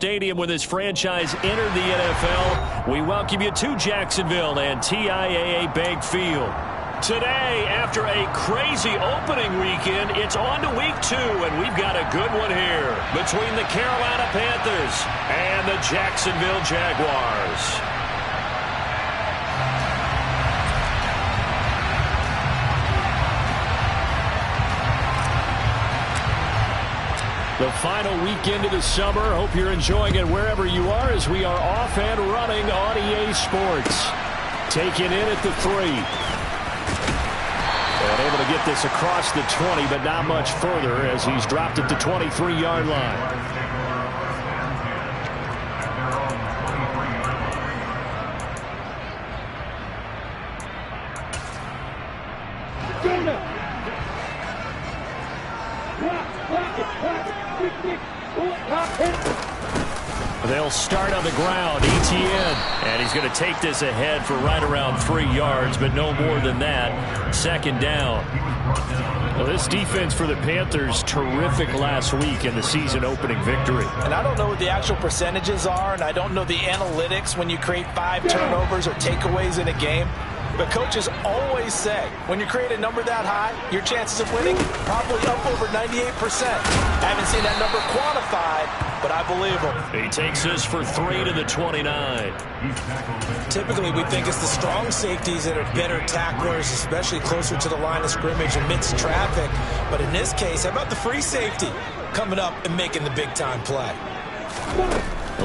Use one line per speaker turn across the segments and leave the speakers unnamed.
Stadium when this franchise entered the NFL. We welcome you to Jacksonville and TIAA Bank Field. Today, after a crazy opening weekend, it's on to week 2, and we've got a good one here between the Carolina Panthers and the Jacksonville Jaguars. The final weekend of the summer. Hope you're enjoying it wherever you are as we are off and running on EA Sports. Taken in at the 3. And able to get this across the 20, but not much further as he's dropped it to 23-yard line. They'll start on the ground. Etienne. And he's going to take this ahead for right around 3 yards, but no more than that. Second down. Well, this defense for the Panthers, terrific last week in the season opening victory.
And I don't know what the actual percentages are, and I don't know the analytics when you create 5 turnovers or takeaways in a game. But coaches always say, when you create a number that high, your chances of winning probably up over 98%. I haven't seen that number quantified, but I believe him.
He takes this for 3 to the 29.
Typically, we think it's the strong safeties that are better tacklers, especially closer to the line of scrimmage amidst traffic. But in this case, how about the free safety coming up and making the big-time play?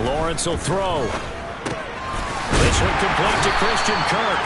Lawrence will throw. This one complete to Christian Kirk.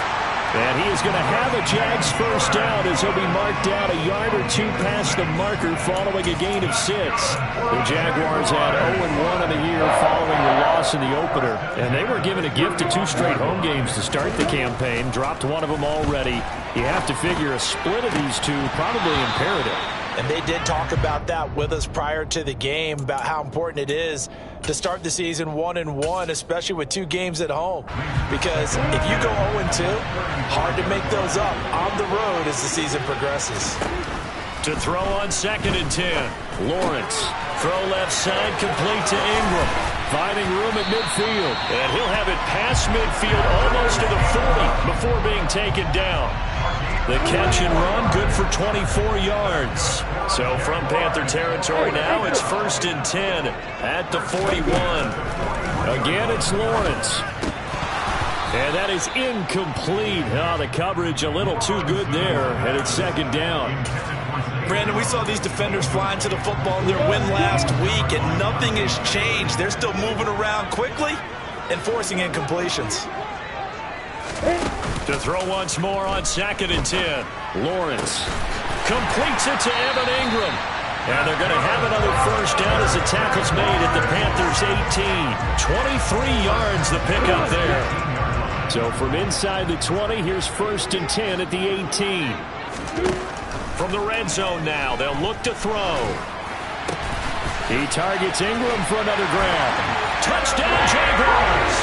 And he is going to have a Jags first down as he'll be marked down a yard or 2 past the marker following a gain of 6. The Jaguars had 0-1 in the year following the loss in the opener. And they were given a gift of 2 straight home games to start the campaign. Dropped one of them already. You have to figure a split of these 2 probably imperative.
And they did talk about that with us prior to the game, about how important it is to start the season 1-1, especially with 2 games at home. Because if you go 0-2, hard to make those up on the road as the season progresses.
To throw on 2nd and 10. Lawrence. Throw left side complete to Ingram. Finding room at midfield. And he'll have it past midfield almost to the 40 before being taken down. The catch and run good for 24 yards. So from Panther territory now, it's 1st and 10 at the 41. Again, it's Lawrence. And that is incomplete. Oh, the coverage a little too good there, and it's 2nd down.
Brandon, we saw these defenders flying to the football in their win last week, and nothing has changed. They're still moving around quickly and forcing incompletions.
To throw once more on 2nd and 10. Lawrence completes it to Evan Ingram. And they're going to have another first down as the tackle's made at the Panthers' 18. 23 yards the pickup there. So from inside the 20, here's 1st and 10 at the 18. From the red zone now, they'll look to throw. He targets Ingram for another grab. Touchdown, Jaguars!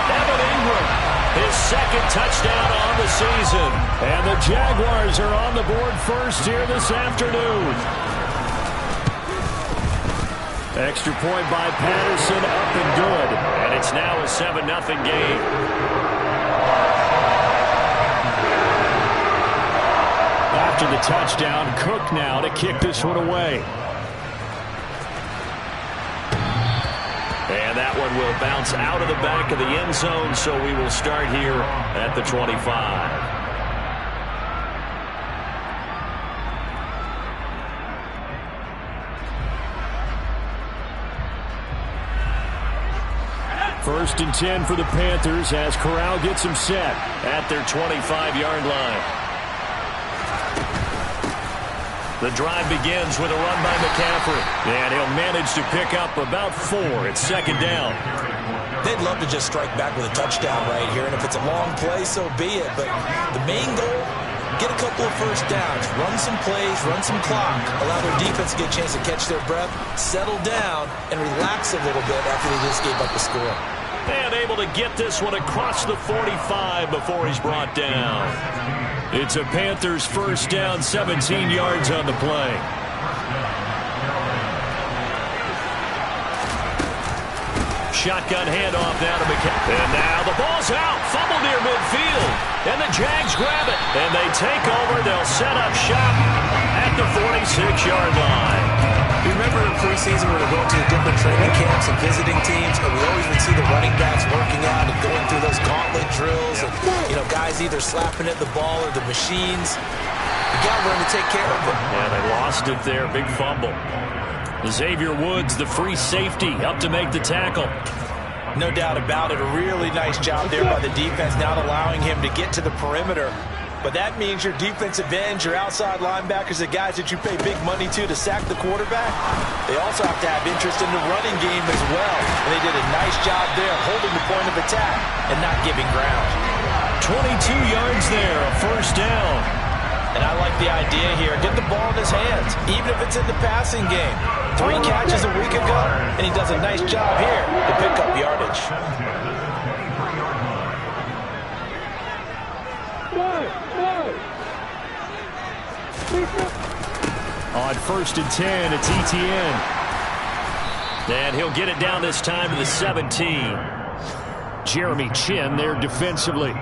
Evan Ingram, his 2nd touchdown on the season. And the Jaguars are on the board first here this afternoon. Extra point by Patterson, up and good. And it's now a 7-0 game. After the touchdown, Cook now to kick this one away. And that one will bounce out of the back of the end zone, so we will start here at the 25. First and 10 for the Panthers as Corral gets him set at their 25-yard line. The drive begins with a run by McCaffrey. And he'll manage to pick up about 4 at 2nd down.
They'd love to just strike back with a touchdown right here. And if it's a long play, so be it. But the main goal, get a couple of first downs. Run some plays, run some clock. Allow their defense to get a chance to catch their breath, settle down, and relax a little bit after they just gave up the score.
And able to get this one across the 45 before he's brought down. It's a Panthers first down, 17 yards on the play. shotgun handoff now to McCaffrey. And now the ball's out. Fumble near midfield. And the Jags grab it. And they take over. They'll set up shop at the 46-yard line.
You remember in preseason when we go to the different training camps and visiting teams, and we always would see the running backs working out and going through those gauntlet drills, and guys either slapping at the ball or the machines. You got to learn to take care of them.
Yeah, they lost it there. Big fumble. Xavier Woods, the free safety, up to make the tackle.
No doubt about it. A really nice job there by the defense, not allowing him to get to the perimeter. But that means your defensive ends, your outside linebackers, the guys that you pay big money to sack the quarterback, they also have to have interest in the running game as well. And they did a nice job there holding the point of attack and not giving ground.
22 yards there, a first down.
And I like the idea here. Get the ball in his hands, even if it's in the passing game. 3 catches a week ago, and he does a nice job here to pick up yardage.
On 1st and 10, it's Etienne. And he'll get it down this time to the 17. Jeremy Chinn there defensively.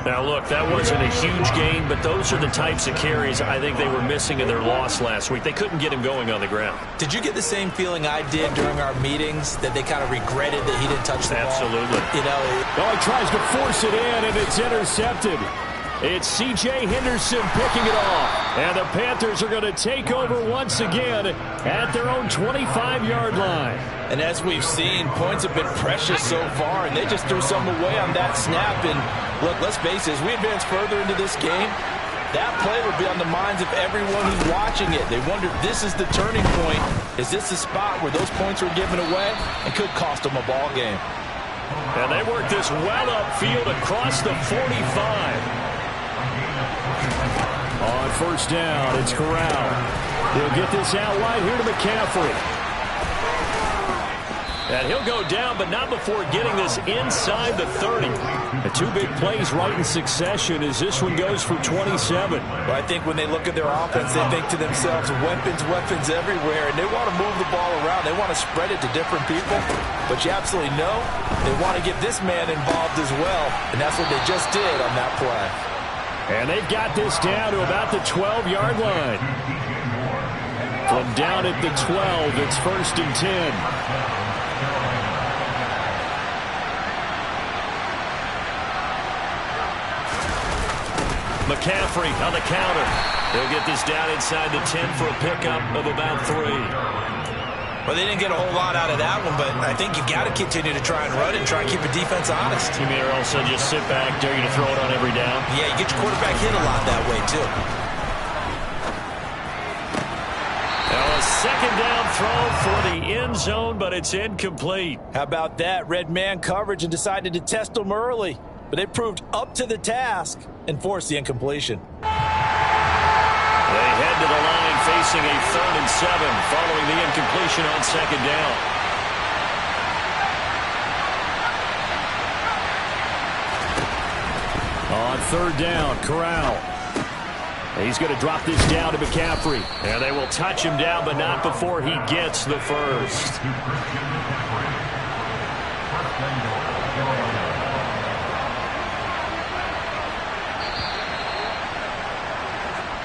Now, look, that wasn't a huge gain, but those are the types of carries I think they were missing in their loss last week. They couldn't get him going on the ground.
Did you get the same feeling I did during our meetings, that they kind of regretted that he didn't touch the ball?
Absolutely.
He
tries to force it in, and it's intercepted. It's C.J. Henderson picking it off. And the Panthers are going to take over once again at their own 25-yard line.
And as we've seen, points have been precious so far, and they just threw some away on that snap. And look, let's face it, as we advance further into this game, that play will be on the minds of everyone who's watching it. They wonder, this is the turning point. Is this the spot where those points were given away and could cost them a ball game?
And they work this well upfield across the 45. On 1st down, it's Corral. He'll get this out wide here to McCaffrey. And he'll go down, but not before getting this inside the 30. The 2 big plays right in succession as this one goes for 27.
Well, I think when they look at their offense, they think to themselves, weapons everywhere, and they want to move the ball around. They want to spread it to different people. But you absolutely know they want to get this man involved as well, and that's what they just did on that play.
And they've got this down to about the 12-yard line. From down at the 12, it's 1st and 10. McCaffrey on the counter. He'll get this down inside the 10 for a pickup of about 3.
Well, they didn't get a whole lot out of that one, but I think you got to continue to try and run and try and keep a defense honest.
You mean, or also just sit back, dare you to throw it on every down?
Yeah, you get your quarterback hit a lot that way, too.
Now a 2nd down throw for the end zone, but it's incomplete.
How about that? Red man coverage and decided to test them early. But they proved up to the task and forced the incompletion.
They head to the line facing a 3rd and 7 following the incompletion on 2nd down. On 3rd down, Corral. He's going to drop this down to McCaffrey. And they will touch him down, but not before he gets the first.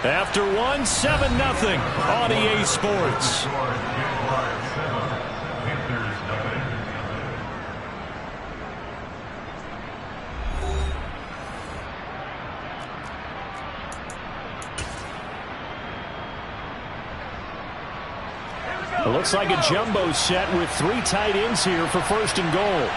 After 1, 7-0 on EA Sports. It looks like a jumbo set with 3 tight ends here for 1st and goal.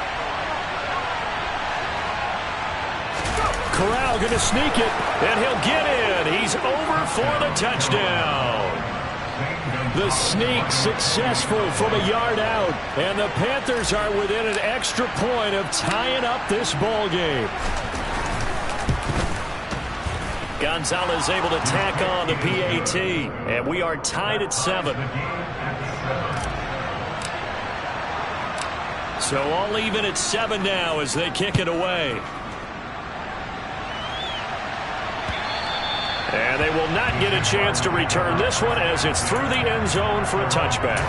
Corral going to sneak it, and he'll get in. He's over for the touchdown. The sneak successful from a yard out, and the Panthers are within an extra point of tying up this ball game. Gonzalez able to tack on the PAT, and we are tied at 7. So all even at 7 now as they kick it away. And they will not get a chance to return this one as it's through the end zone for a touchback.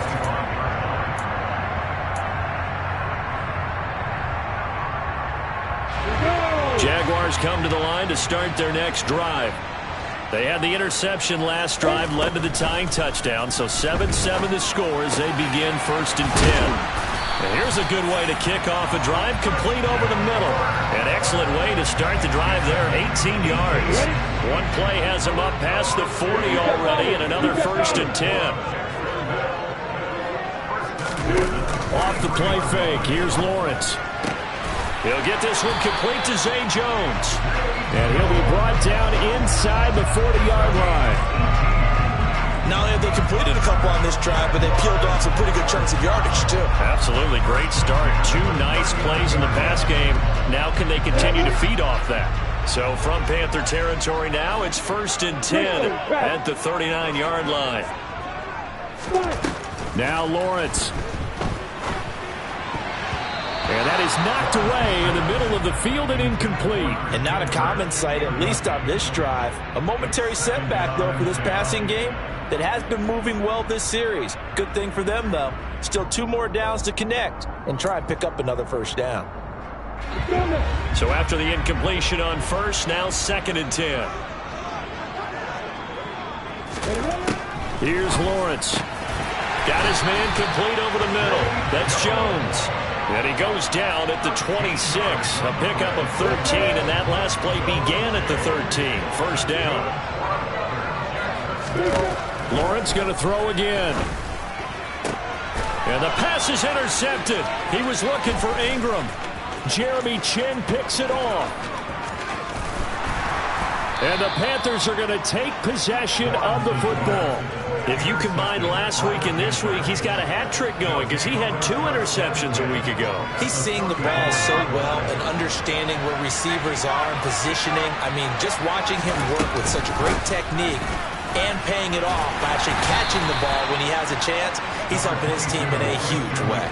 Jaguars come to the line to start their next drive. They had the interception last drive, led to the tying touchdown, so 7-7 the score as they begin 1st and 10. And here's a good way to kick off a drive, complete over the middle. An excellent way to start the drive there, 18 yards. One play has him up past the 40 already, and another 1st and 10. Off the play fake, here's Lawrence. He'll get this one complete to Zay Jones. And he'll be brought down inside the 40-yard line.
Not only have they completed a couple on this drive, but they peeled off some pretty good chunks of yardage, too.
Absolutely. Great start. 2 nice plays in the pass game. Now can they continue to feed off that? So from Panther territory now, it's 1st and 10 at the 39-yard line. Now Lawrence. And that is knocked away in the middle of the field and incomplete.
And not a common sight, at least on this drive. A momentary setback, though, for this passing game that has been moving well this series. Good thing for them, though. Still 2 more downs to connect and try and pick up another 1st down.
So after the incompletion on 1st, now 2nd and 10. Here's Lawrence. Got his man complete over the middle. That's Jones. And he goes down at the 26. A pickup of 13, and that last play began at the 13. 1st down. Lawrence going to throw again. And the pass is intercepted. He was looking for Ingram. Jeremy Chinn picks it off. And the Panthers are going to take possession of the football. If you combine last week and this week, he's got a hat trick going because he had 2 interceptions a week ago.
He's seeing the ball so well and understanding where receivers are and positioning. I mean, just watching him work with such great technique and paying it off by actually catching the ball when he has a chance, he's helping his team in a huge way.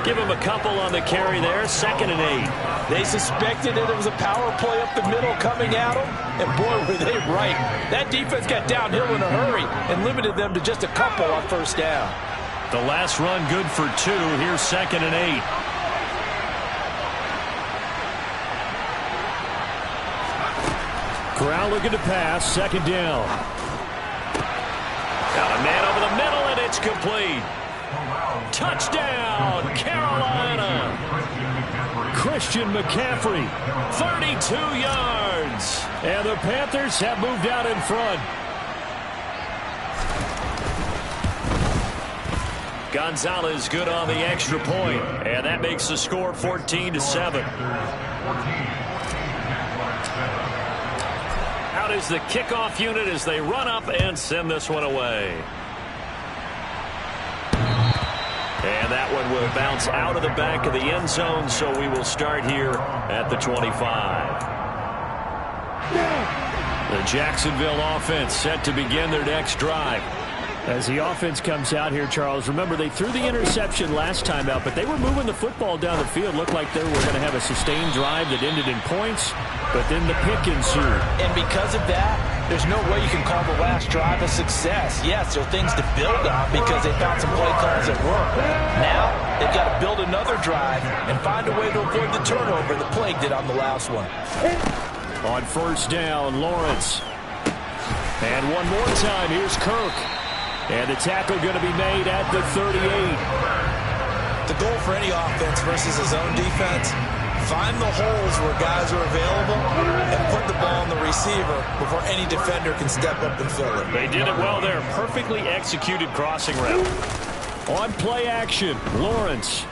Give him a couple on the carry there, 2nd and 8.
They suspected that it was a power play up the middle coming at them, and boy, were they right. That defense got downhill in a hurry and limited them to just a couple on 1st down.
The last run good for 2. Here's 2nd and 8. Corral looking to pass, 2nd down. Got a man over the middle, and it's complete. Touchdown, Carolina. Christian McCaffrey, 32 yards. And the Panthers have moved out in front. Gonzalez good on the extra point, and that makes the score 14-7. Out is the kickoff unit as they run up and send this one away. And that one will bounce out of the back of the end zone, so we will start here at the 25. The Jacksonville offense set to begin their next drive. As the offense comes out here, Charles, remember they threw the interception last time out, but they were moving the football down the field. Looked like they were going to have a sustained drive that ended in points, but then the pick ensued.
And because of that, there's no way you can call the last drive a success. Yes, there are things to build on because they found some play calls that work. Now, they've got to build another drive and find a way to avoid the turnover the Plague did on the last one.
On 1st down, Lawrence. And one more time, here's Kirk. And the tackle going to be made at the 38.
The goal for any offense versus his own defense, find the holes where guys are available and put the ball on the receiver before any defender can step up and fill it.
They did it well there. Perfectly executed crossing route. On play action, Lawrence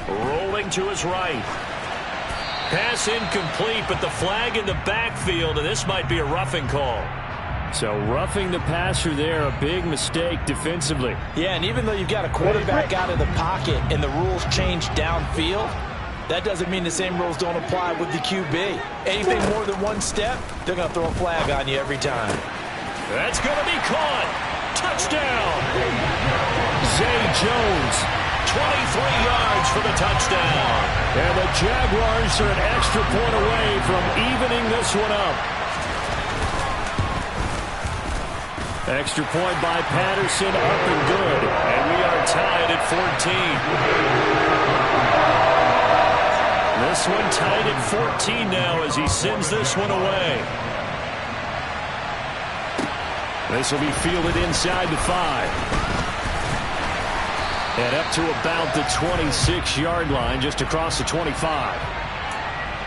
rolling to his right. Pass incomplete, but the flag in the backfield, and this might be a roughing call. So roughing the passer there, a big mistake defensively.
Yeah, and even though you've got a quarterback out of the pocket and the rules change downfield, that doesn't mean the same rules don't apply with the QB. Anything more than one step, they're going to throw a flag on you every time.
That's going to be caught. Touchdown. Zay Jones, 23 yards for the touchdown. And the Jaguars are an extra point away from evening this one up. Extra point by Patterson, up and good. And we are tied at 14. This this one tied at 14 now as he sends this one away. This will be fielded inside the 5. And up to about the 26-yard line, just across the 25.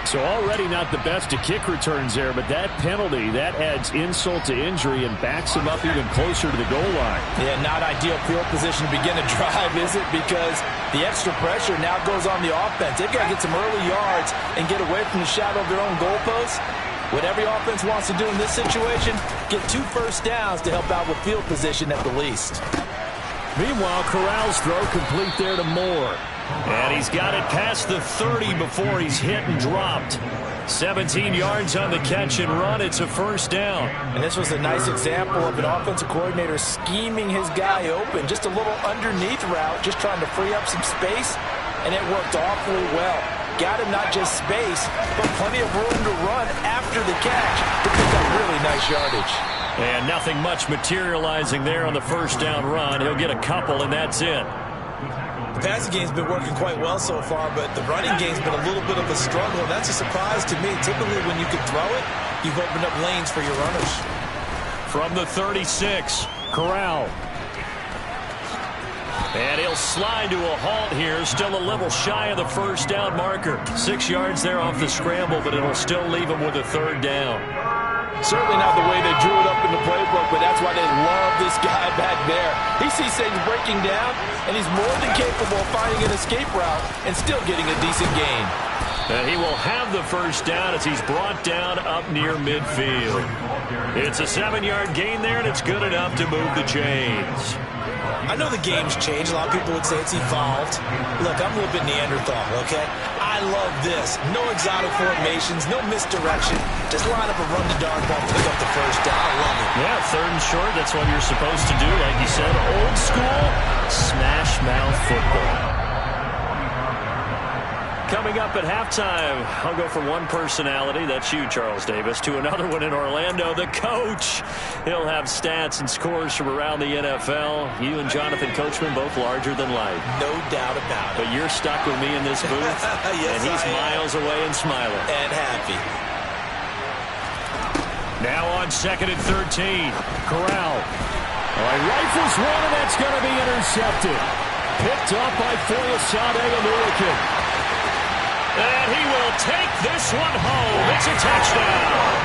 So already not the best of kick returns there, but that penalty, that adds insult to injury and backs him up even closer to the goal line.
Yeah, not ideal field position to begin a drive, is it? Because the extra pressure now goes on the offense. They've got to get some early yards and get away from the shadow of their own goalposts. What every offense wants to do in this situation, get 2 first downs to help out with field position at the least.
Meanwhile, Corral's throw complete there to Moore. And he's got it past the 30 before he's hit and dropped. 17 yards on the catch and run. It's a first down.
And this was a nice example of an offensive coordinator scheming his guy open. Just a little underneath route, just trying to free up some space, and it worked awfully well. Got him not just space, but plenty of room to run after the catch to pick up really nice yardage.
And nothing much materializing there on the first down run. He'll get a couple, and that's it.
The passing game's been working quite well so far, but the running game's been a little bit of a struggle, and that's a surprise to me. Typically, when you can throw it, you've opened up lanes for your runners.
From the 36, Corral. And he'll slide to a halt here, still a little shy of the first down marker. 6 yards there off the scramble, but it'll still leave him with a third down.
Certainly not the way they drew it up in the playbook, but that's why they love this guy back there. He sees things breaking down, and he's more than capable of finding an escape route and still getting a decent gain.
And he will have the first down as he's brought down up near midfield. It's a 7-yard gain there, and it's good enough to move the chains.
I know the game's changed. A lot of people would say it's evolved. Look, I'm a little bit Neanderthal, okay? I love this. No exotic formations, no misdirection. Just line up a run the darn ball, pick up the first down. I love it.
Yeah, 3rd and short, that's what you're supposed to do. Like you said, old school, smash mouth football. Coming up at halftime, I'll go from one personality, that's you, Charles Davis, to another one in Orlando, the coach. He'll have stats and scores from around the NFL. You and Jonathan Coachman, both larger than life.
No doubt about it.
But you're stuck with me in this booth,
yes,
and he's miles away and smiling.
And happy.
Now on 2nd and 13, Corral. All right, rifles one, and that's going to be intercepted. Picked up by Foyesade Oluokun. And he will take this one home. It's a touchdown.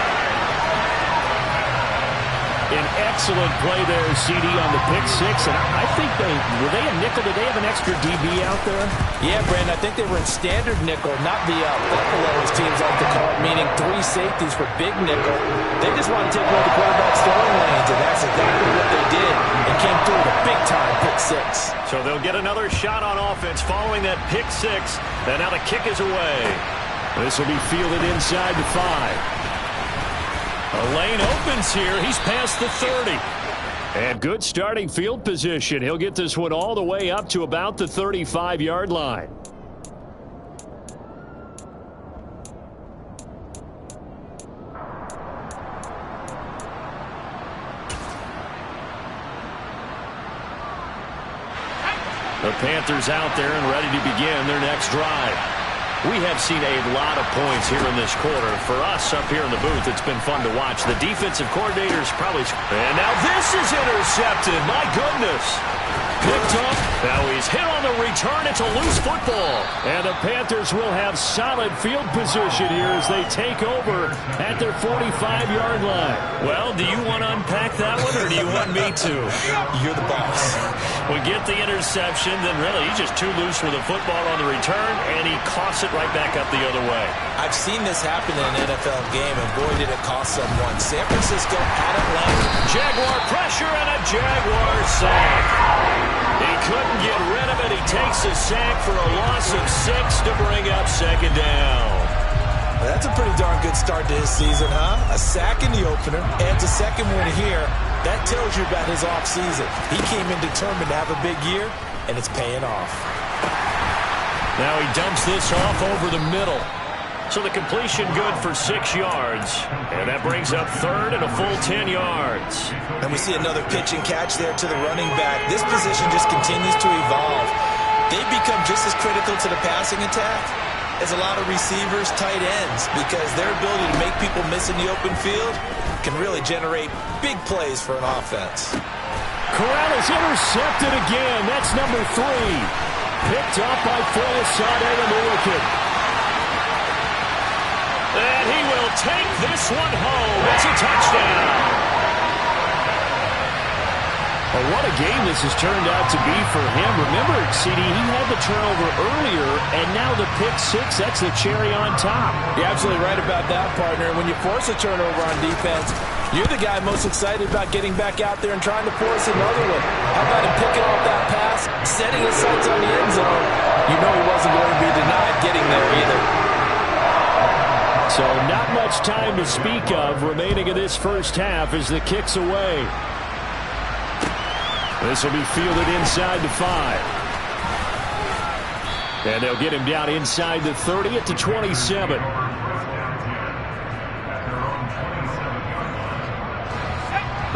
An excellent play there, CD, on the pick six. And I think were they a nickel? Did they have an extra DB out there?
Yeah, Brandon, I think they were in standard nickel, not the Buffalo, as teams like to call it, meaning 3 safeties for big nickel. They just want to take away the quarterback's throwing lanes, and that's exactly what they did. And came through with a big-time pick six.
So they'll get another shot on offense following that pick six. And now the kick is away. This will be fielded inside the 5. A lane opens here. He's past the 30. And good starting field position. He'll get this one all the way up to about the 35-yard line. The Panthers out there and ready to begin their next drive. We have seen a lot of points here in this quarter. For us up here in the booth, it's been fun to watch. The defensive coordinators probably... And now this is intercepted. My goodness. Picked up. Now he's hit on the return. It's a loose football. And the Panthers will have solid field position here as they take over at their 45-yard line. Well, do you want to unpack that one, or do you want me to?
You're the boss.
We get the interception, then really he's just too loose with the football on the return, and he coughs it right back up the other way.
I've seen this happen in an NFL game, and boy, did it cost someone. San Francisco at Atlanta.
Jaguar pressure and a Jaguar sack. He couldn't get rid of it. He takes a sack for a loss of 6 to bring up 2nd down.
Well, that's a pretty darn good start to his season, huh? A sack in the opener, adds a second one here. That tells you about his offseason. He came in determined to have a big year, and it's paying off.
Now he dumps this off over the middle. So the completion good for 6 yards. And that brings up 3rd and a full 10 yards.
And we see another pitch and catch there to the running back. This position just continues to evolve. They become just as critical to the passing attack is a lot of receivers, tight ends, because their ability to make people miss in the open field can really generate big plays for an offense.
Corral is intercepted again. That's number 3. Picked up by Foyesade Oluokun. And he will take this one home. It's a touchdown. Well, what a game this has turned out to be for him. Remember, CD, he had the turnover earlier, and now the pick 6, that's the cherry on top.
You're absolutely right about that, partner. When you force a turnover on defense, you're the guy most excited about getting back out there and trying to force another one. How about him picking off that pass, setting his sights on the end zone? You know he wasn't going to be denied getting there either.
So not much time to speak of remaining in this first half as the kick's away. This will be fielded inside the 5. And they'll get him down inside the 30 at the 27.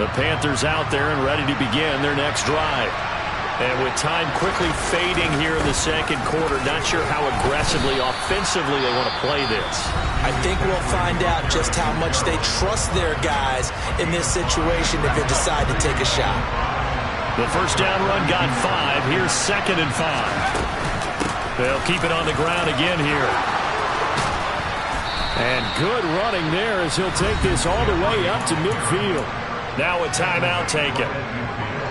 The Panthers out there and ready to begin their next drive. And with time quickly fading here in the second quarter, not sure how aggressively, offensively they want to play this.
I think we'll find out just how much they trust their guys in this situation if they decide to take a shot.
The first down run got 5. Here's 2nd and 5. They'll keep it on the ground again here. And good running there as he'll take this all the way up to midfield. Now a timeout taken.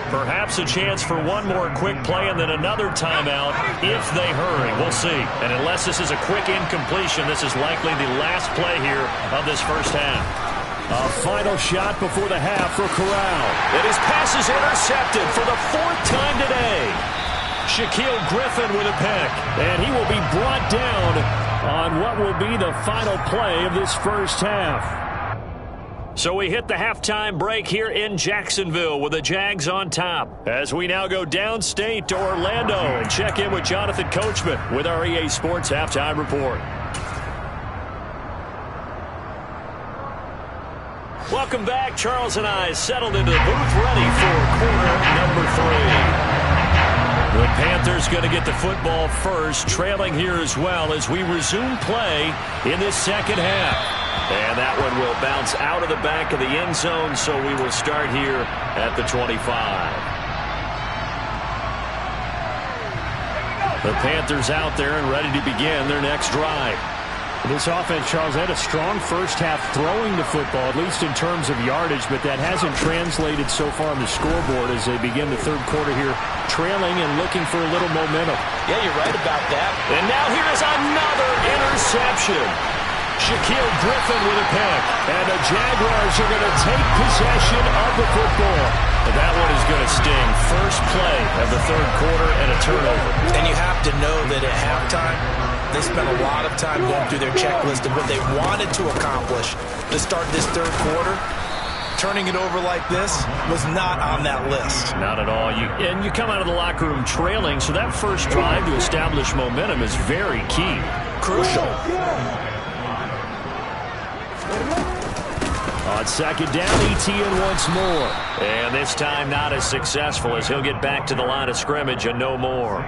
Perhaps a chance for one more quick play and then another timeout if they hurry. We'll see. And unless this is a quick incompletion, this is likely the last play here of this first half. A final shot before the half for Corral. And his pass is intercepted for the 4th time today. Shaquill Griffin with a pick. And he will be brought down on what will be the final play of this first half. So we hit the halftime break here in Jacksonville with the Jags on top. As we now go downstate to Orlando and check in with Jonathan Coachman with our EA Sports Halftime Report. Welcome back. Charles and I settled into the booth ready for quarter number 3. The Panthers going to get the football first, trailing here as well as we resume play in this second half. And that one will bounce out of the back of the end zone, so we will start here at the 25. The Panthers out there and ready to begin their next drive.
This offense, Charles, had a strong first half throwing the football, at least in terms of yardage, but that hasn't translated so far on the scoreboard as they begin the third quarter here, trailing and looking for a little momentum.
Yeah, you're right about that.
And now here is another interception. Shaquill Griffin with a pick. And the Jaguars are going to take possession of the football. And that one is going to sting. First play of the third quarter and a turnover.
And you have to know that at halftime, they spent a lot of time going through their checklist of what they wanted to accomplish to start this third quarter. Turning it over like this was not on that list.
Not at all. And you come out of the locker room trailing, so that first drive to establish momentum is very key.
Crucial.
On second down, Etienne once more. And this time not as successful as he'll get back to the line of scrimmage and no more.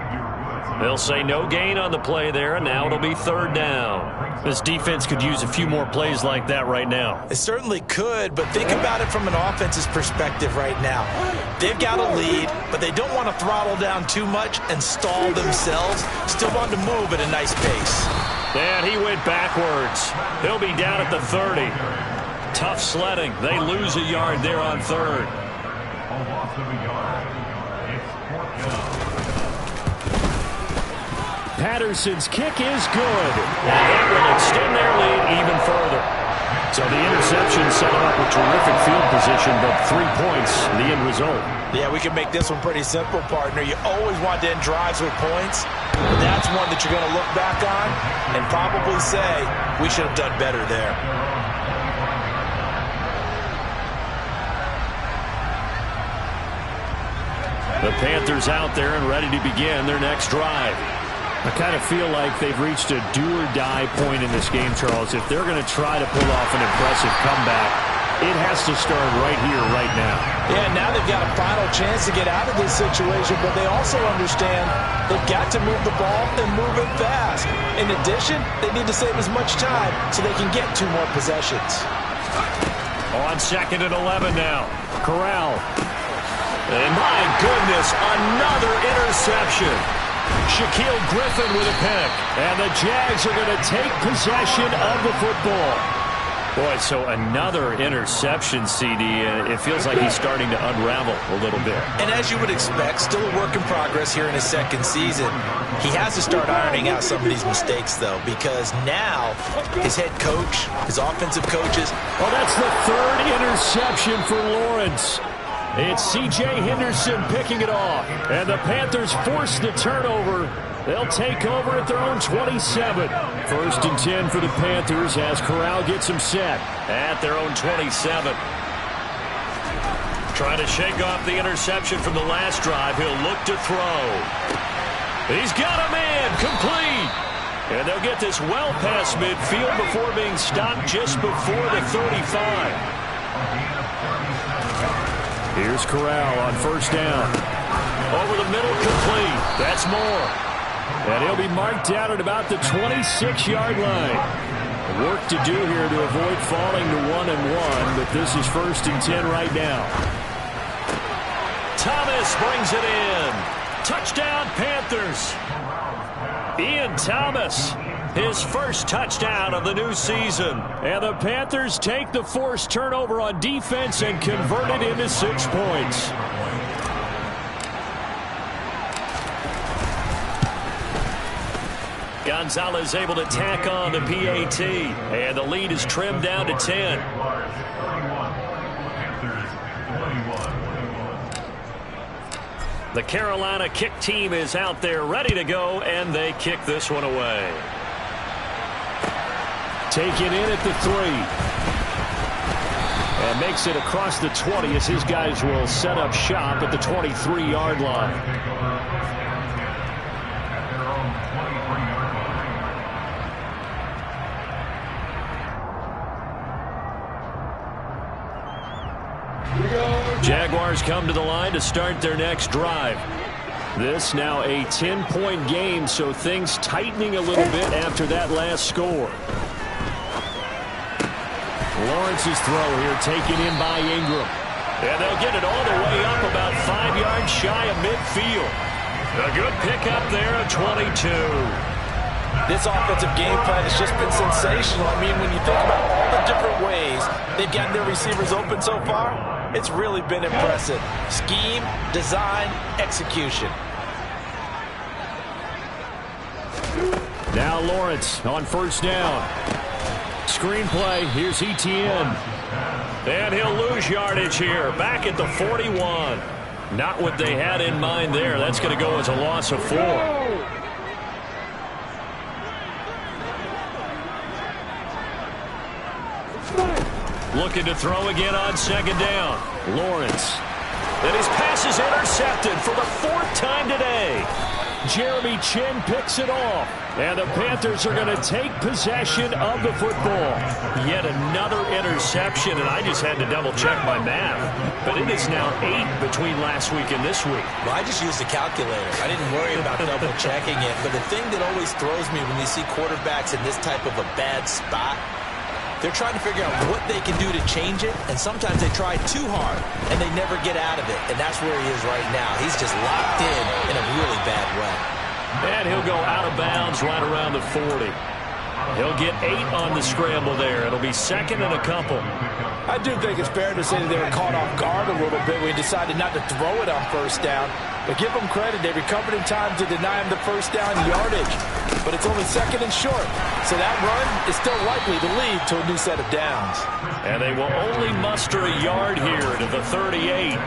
They'll say no gain on the play there, and now it'll be third down. This defense could use a few more plays like that right now.
It certainly could, but think about it from an offense's perspective right now. They've got a lead, but they don't want to throttle down too much and stall themselves. Still want to move at a nice pace.
And he went backwards. He'll be down at the 30. Tough sledding. They lose a yard there on third. Patterson's kick is good. And that will extend their lead even further. So the interception set them up with terrific field position, but 3 points, the end result.
Yeah, we can make this one pretty simple, partner. You always want to end drives with points, but that's one that you're going to look back on and probably say, we should have done better there.
The Panthers out there and ready to begin their next drive.
I kind of feel like they've reached a do-or-die point in this game, Charles. If they're going to try to pull off an impressive comeback, it has to start right here, right now.
Yeah, now they've got a final chance to get out of this situation, but they also understand they've got to move the ball and move it fast. In addition, they need to save as much time so they can get 2 more possessions.
On 2nd and 11 now. Corral. And my goodness, another interception. Shaquille Griffin with a pick. And the Jags are going to take possession of the football. Boy, so another interception, CD, and it feels like he's starting to unravel a little bit.
And as you would expect, still a work in progress here in his 2nd season. He has to start ironing out some of these mistakes, though, because now his head coach, his offensive coaches.
Well, that's the 3rd interception for Lawrence. It's C.J. Henderson picking it off, and the Panthers force the turnover. They'll take over at their own 27. 1st and 10 for the Panthers as Corral gets them set.
At their own 27. Trying to shake off the interception from the last drive. He'll look to throw. He's got a man complete. And they'll get this well past midfield before being stopped just before the 35.
Here's Corral on 1st down.
Over the middle, complete.
That's more. And he'll be marked down at about the 26-yard line. Work to do here to avoid falling to 1-1, but this is 1st and 10 right now.
Thomas brings it in. Touchdown, Panthers. Ian Thomas, his first touchdown of the new season.
And the Panthers take the forced turnover on defense and convert it into 6 points.
Gonzalez able to tack on the PAT, and the lead is trimmed down to 10. The Carolina kick team is out there ready to go, and they kick this one away.
Taken in at the 3. And makes it across the 20 as his guys will set up shop at the 23-yard line.
Jaguars come to the line to start their next drive. This now a 10-point game, so things tightening a little bit after that last score.
Lawrence's throw here taken in by Ingram.
And they'll get it all the way up about 5 yards shy of midfield. A good pickup there at 22.
This offensive game plan has just been sensational. I mean, when you think about all the different ways they've gotten their receivers open so far, it's really been impressive. Scheme, design, execution.
Now Lawrence on 1st down. Screenplay, here's Etienne.
And he'll lose yardage here, back at the 41. Not what they had in mind there. That's going to go as a loss of 4. Looking to throw again on 2nd down. Lawrence. And his pass is intercepted for the 4th time today.
Jeremy Chin picks it off. And the Panthers are going to take possession of the football.
Yet another interception, and I just had to double-check my math. But it is now 8 between last week and this week.
Well, I just used a calculator. I didn't worry about double-checking it. But the thing that always throws me when you see quarterbacks in this type of a bad spot, they're trying to figure out what they can do to change it, and sometimes they try too hard, and they never get out of it. And that's where he is right now. He's just locked in a really bad way.
And he'll go out of bounds right around the 40. He'll get 8 on the scramble there. It'll be 2nd and a couple.
I do think it's fair to say that they were caught off guard a little bit when he decided not to throw it on 1st down. But give them credit. They recovered in time to deny him the 1st down yardage. But it's only 2nd and short. So that run is still likely to lead to a new set of downs.
And they will only muster a yard here to the 38.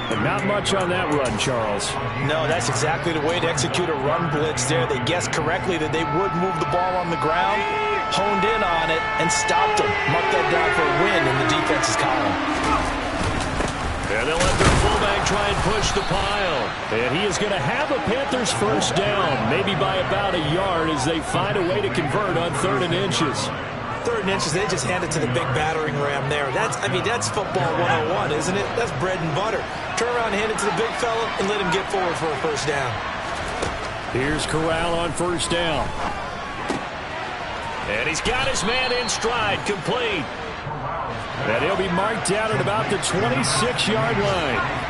But not much on that run, Charles.
No, that's exactly the way to execute a run blitz there. They guessed correctly that they would move the ball on the ground, honed in on it, and stopped them. Marked that down for a win in the defense's column.
And they'll let their fullback try and push the pile.
And he is going to have a Panthers 1st down, maybe by about a yard as they find a way to convert on 3rd and inches.
3rd and inches, they just hand it to the big battering ram there. That's football 101, isn't it? That's bread and butter. Turn around and hand it to the big fella and let him get forward for a 1st down.
Here's Corral on 1st down.
And he's got his man in stride, complete.
And he'll be marked down at about the 26-yard line.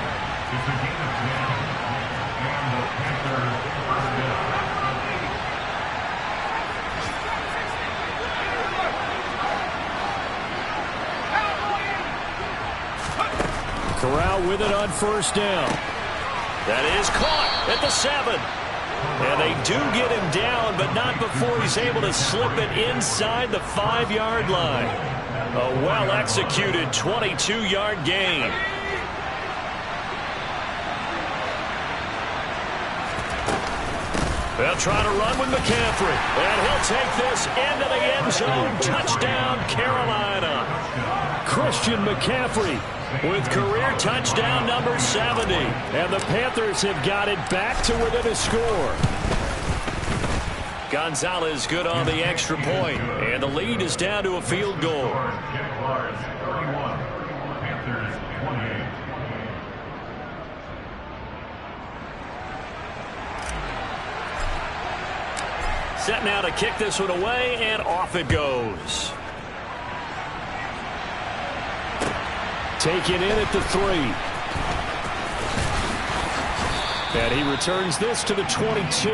Corral with it on first down.
That is caught at the 7. And they do get him down, but not before he's able to slip it inside the 5-yard line. A well-executed 22-yard gain. They'll try to run with McCaffrey. And he'll take this into the end zone. Touchdown, Carolina.
Christian McCaffrey
with career touchdown number 70.
And the Panthers have got it back to within a score.
Gonzalez good on the extra point. And the lead is down to a field goal. Set now to kick this one away, and off it goes.
Taken in at the 3. And he returns this to the 22.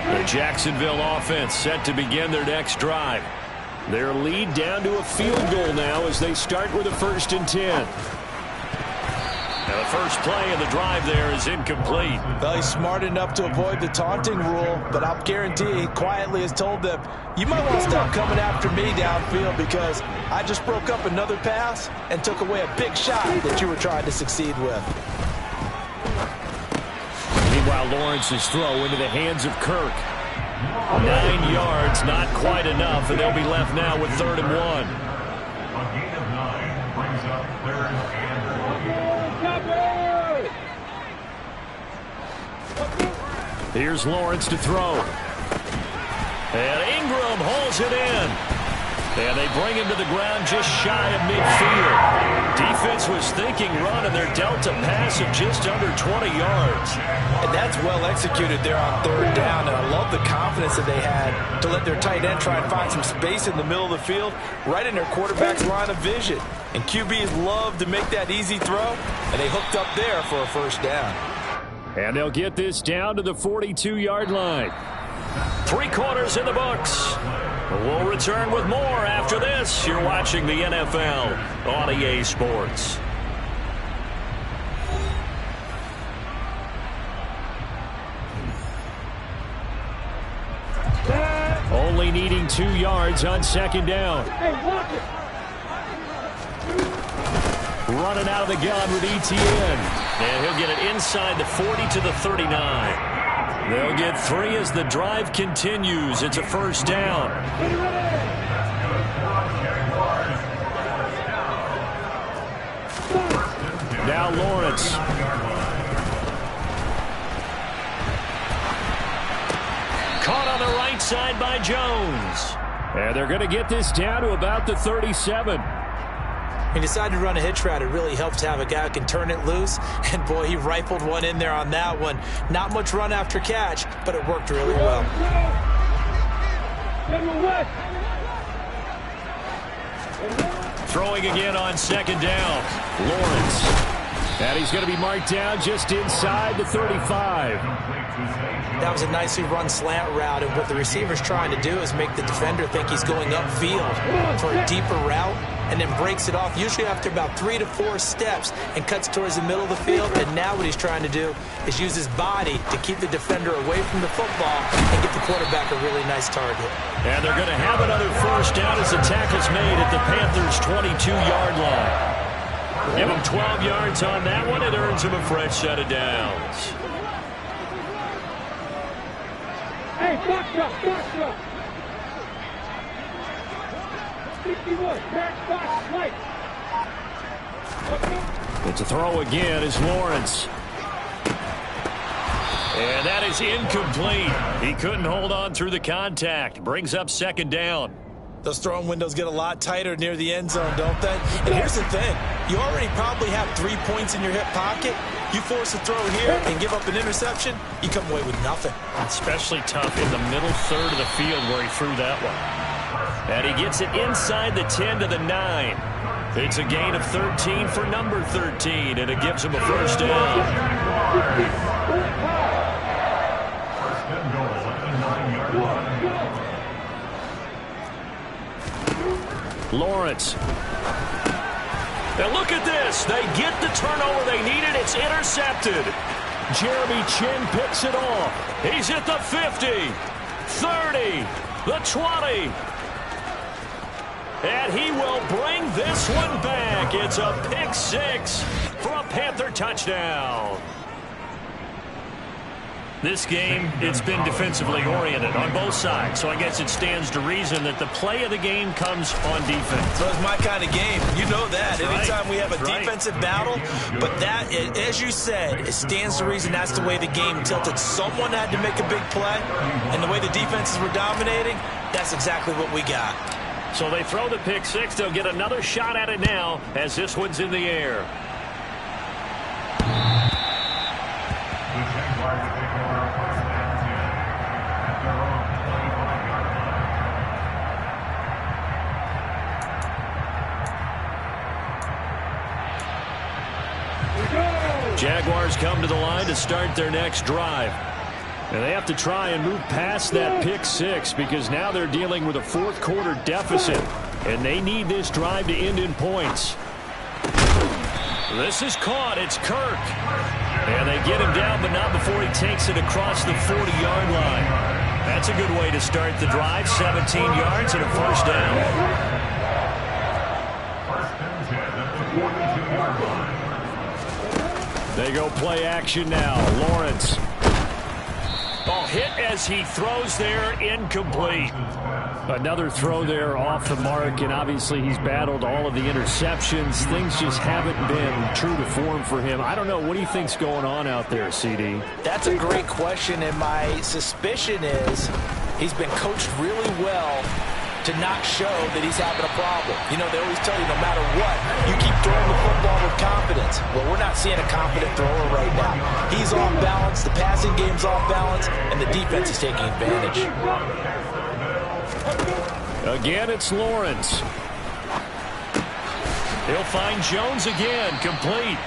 The Jacksonville offense set to begin their next drive.
Their lead down to a field goal now as they start with a 1st and 10.
Now the first play of the drive there is incomplete.
Well, he's smart enough to avoid the taunting rule, but I'll guarantee he quietly has told them, you might want to stop coming after me downfield because I just broke up another pass and took away a big shot that you were trying to succeed with.
Meanwhile, Lawrence's throw into the hands of Kirk.
9 yards, not quite enough, and they'll be left now with 3rd and 1.
A gain of 9 brings up 3rd and 10.
Here's Lawrence to throw.
And Ingram holds it in. And they bring him to the ground just shy of midfield. Defense was thinking run, and they're dealt a pass of just under 20 yards.
And that's well executed there on 3rd down, and I love the confidence that they had to let their tight end try and find some space in the middle of the field, right in their quarterback's line of vision. And QBs love to make that easy throw, and they hooked up there for a 1st down.
And they'll get this down to the 42-yard line.
3 quarters in the books. We'll return with more after this. You're watching the NFL on EA Sports.
Only needing 2 yards on 2nd down. Running out of the gun with ETN.
And he'll get it inside the 40 to the 39. They'll get 3 as the drive continues. It's a 1st down.
Now Lawrence.
Caught on the right side by Jones.
And they're going to get this down to about the 37.
He decided to run a hitch route. It really helps to have a guy who can turn it loose. And, boy, he rifled one in there on that one. Not much run after catch, but it worked really well.
Throwing again on 2nd down.
Lawrence. And he's going to be marked down just inside the 35.
That was a nicely run slant route, and what the receiver's trying to do is make the defender think he's going upfield for a deeper route, and then breaks it off, usually after about 3 to 4 steps, and cuts towards the middle of the field. And now what he's trying to do is use his body to keep the defender away from the football and get the quarterback a really nice target.
And they're going to have another 1st down as the tackle's made at the Panthers' 22-yard line. Give him 12 yards on that one. It earns him a fresh set of downs.
Hey, box up, box up. 61, back box, right.
It's a throw again as Lawrence.
And that is incomplete. He couldn't hold on through the contact. Brings up second down.
Those throwing windows get a lot tighter near the end zone, don't they? And here's the thing. You already probably have 3 points in your hip pocket. You force a throw here and give up an interception, you come away with nothing.
Especially tough in the middle third of the field where he threw that one. And he gets it inside the 10 to the 9. It's a gain of 13 for number 13, and it gives him a first down.
First and goal at the 9-yard line.
Lawrence. Now look at this. They get the turnover they needed. It's intercepted. Jeremy Chinn picks it off. He's at the 50, 30, the 20. And he will bring this one back. It's a pick six for a Panther touchdown. This game, it's been defensively oriented on both sides, so I guess it stands to reason that the play of the game comes on defense.
So it's my kind of game. You know that.
Right.
Anytime we have a defensive battle, but that, as you said, it stands to reason that's the way the game tilted. Someone had to make a big play, and the way the defenses were dominating, that's exactly what we got.
So they throw the pick six. They'll get another shot at it now as this one's in the air.
The Jaguars will take over a first and 10 at their own 25-yard line.
Jaguars come to the line to start their next drive. And they have to try and move past that pick six because now they're dealing with a fourth quarter deficit. And they need this drive to end in points. This is caught. It's Kirk. And they get him down, but not before he takes it across the 40-yard line. That's a good way to start the drive. 17 yards and a first down.
First and 10 at the 42-yard line.
They go play action now. Lawrence. Oh, hit as he throws there, incomplete. Another throw there off the mark, and obviously he's battled all of the interceptions. Things just haven't been true to form for him. I don't know. What do you think's going on out there, CD?
That's a great question, and my suspicion is he's been coached really well to not show that he's having a problem. You know, they always tell you no matter what, you keep throwing the football with confidence. Well, we're not seeing a confident thrower right now. He's off balance, the passing game's off balance, and the defense is taking advantage.
Again, it's Lawrence. He'll find Jones again, complete.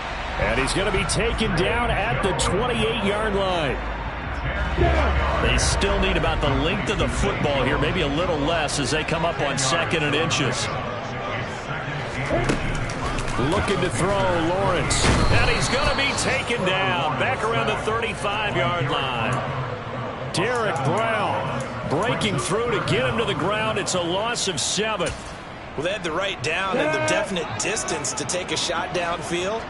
And he's going to be taken down at the 28-yard line. They still need about the length of the football here, maybe a little less as they come up on 2nd and inches. Looking to throw, Lawrence. And he's going to be taken down back around the 35-yard line. Derek Brown breaking through to get him to the ground. It's a loss of 7.
Well, they had the right down and the definite distance to take a shot downfield,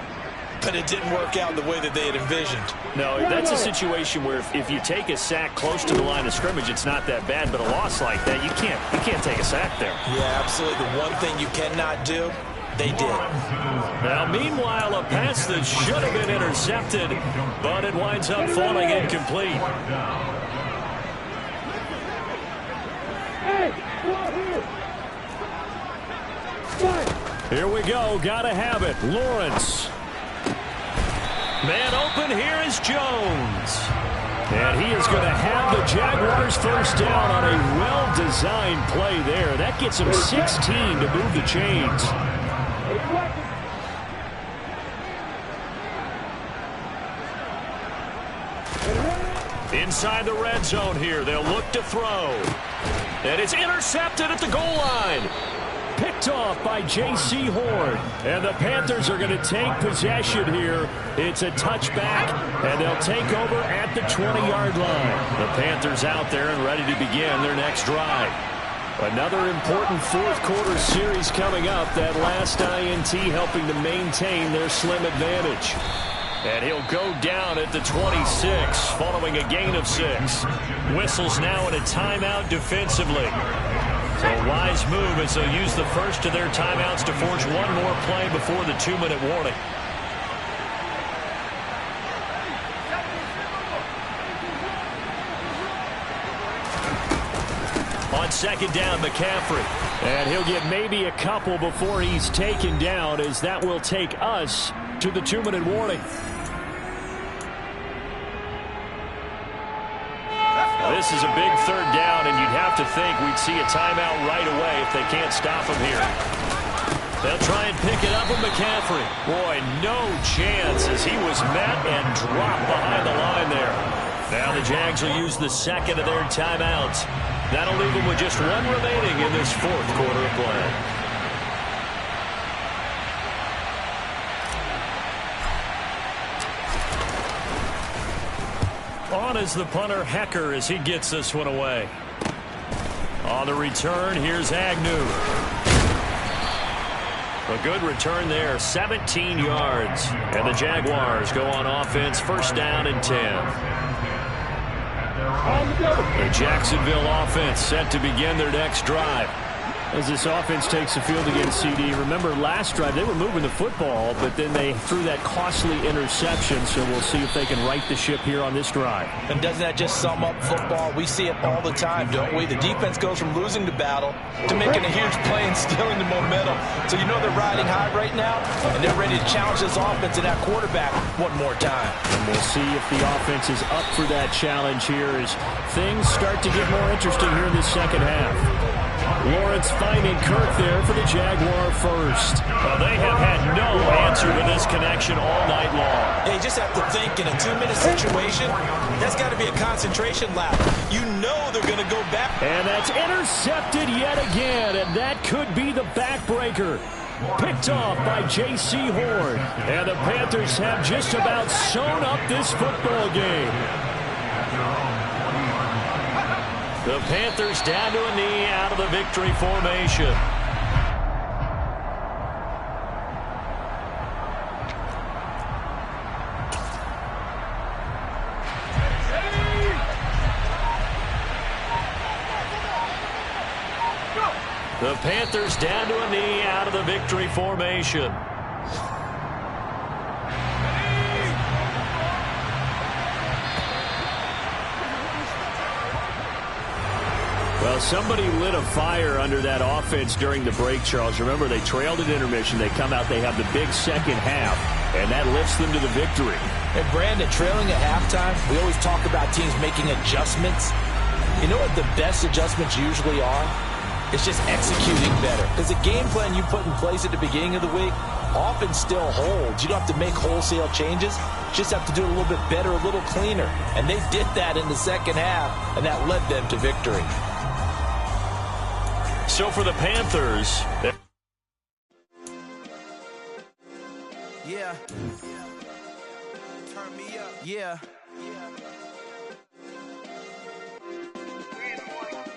but it didn't work out the way that they had envisioned.
No, that's a situation where if you take a sack close to the line of scrimmage, it's not that bad. But a loss like that, you can't take a sack there.
Yeah, absolutely. The one thing you cannot do, they did.
Now, meanwhile, a pass that should have been intercepted, but it winds up falling incomplete. Here we go. Gotta have it. Lawrence. Man open, here is Jones. And he is going to have the Jaguars first down on a well-designed play there. That gets him 16 to move the chains. Inside the red zone here, they'll look to throw. And it's intercepted at the goal line. Picked off by J.C. Horn. And the Panthers are going to take possession here. It's a touchback, and they'll take over at the 20-yard line. The Panthers out there and ready to begin their next drive. Another important fourth quarter series coming up. That last INT helping to maintain their slim advantage. And he'll go down at the 26 following a gain of 6. Whistles now in a timeout defensively. So a wise move as they'll use the first of their timeouts to force one more play before the 2-minute warning. On second down, McCaffrey.
And he'll get maybe a couple before he's taken down, as that will take us to the 2-minute warning.
This is a big third down, and you'd have to think we'd see a timeout right away if they can't stop him here. They'll try and pick it up with McCaffrey. Boy, no chance as he was met and dropped behind the line there. Now the Jags will use the second of their timeouts. That'll leave them with just one remaining in this fourth quarter of play. On is the punter, Hecker, as he gets this one away. On the return, here's Agnew. A good return there, 17 yards. And the Jaguars go on offense, first down and 10. The Jacksonville offense set to begin their next drive.
As this offense takes the field against CD, remember last drive they were moving the football, but then they threw that costly interception, so we'll see if they can right the ship here on this drive.
And doesn't that just sum up football? We see it all the time, don't we? The defense goes from losing the battle to making a huge play and stealing the momentum. So you know they're riding high right now, and they're ready to challenge this offense and that quarterback one more time.
And we'll see if the offense is up for that challenge here as things start to get more interesting here in the second half. Lawrence finding Kirk there for the Jaguar first.
Well, they have had no answer to this connection all night long.
Yeah, you just have to think in a 2-minute situation, that's got to be a concentration lap. You know they're going to go back.
And that's intercepted yet again, and that could be the backbreaker. Picked off by J.C. Horn. And the Panthers have just about sewn up this football game.
The Panthers down to a knee out of the victory formation. The Panthers down to a knee out of the victory formation.
Well, somebody lit a fire under that offense during the break, Charles. Remember, they trailed at intermission. They come out, they have the big second half, and that lifts them to the victory.
And Brandon, trailing at halftime, we always talk about teams making adjustments. You know what the best adjustments usually are? It's just executing better. Because the game plan you put in place at the beginning of the week often still holds. You don't have to make wholesale changes. You just have to do it a little bit better, a little cleaner. And they did that in the second half, and that led them to victory.
So for the Panthers,
yeah. Turn me up. Yeah.